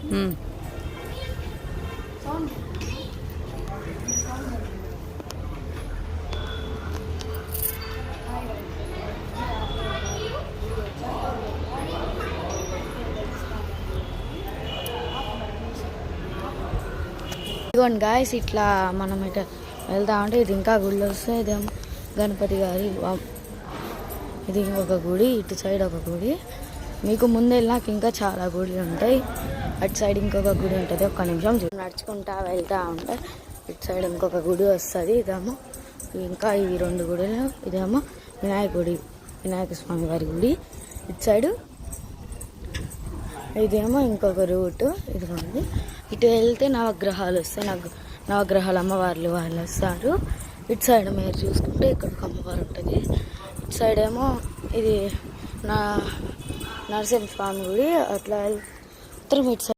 ఇదిగోండి గాయస్, ఇట్లా మనం ఇట్లా వెళ్తా ఉంటే ఇది ఇంకా గుళ్ళు వస్తాయి. ఇదేమో గణపతి గారి, ఇది ఇంకొక గుడి, ఇటు సైడ్ ఒక గుడి. మీకు ముందు వెళ్ళాక ఇంకా చాలా గుళ్ళు ఉంటాయి. అటు సైడ్ ఇంకొక గుడి ఉంటుంది. ఒక్క నిమిషం నడుచుకుంటా వెళ్తూ ఉంటే ఇటు సైడ్ ఇంకొక గుడి వస్తుంది. ఇదేమో ఇంకా ఈ 2 గుడులు. ఇదేమో వినాయక స్వామి వారి గుడి. ఇటు సైడు ఇదేమో ఇంకొక రూటు. ఇదిగోండి, ఇటు వెళ్తే నవగ్రహాలు వస్తాయి. నవగ్రహాలు అమ్మవార్లు వాళ్ళు వస్తారు. ఇటు సైడ్ మీరు చూసుకుంటే ఇక్కడ ఒక అమ్మవారు ఉంటుంది. ఇటు సైడ్ ఏమో ఇది నరసింహస్వామి గుడి. అట్లా ఇటు సైడ్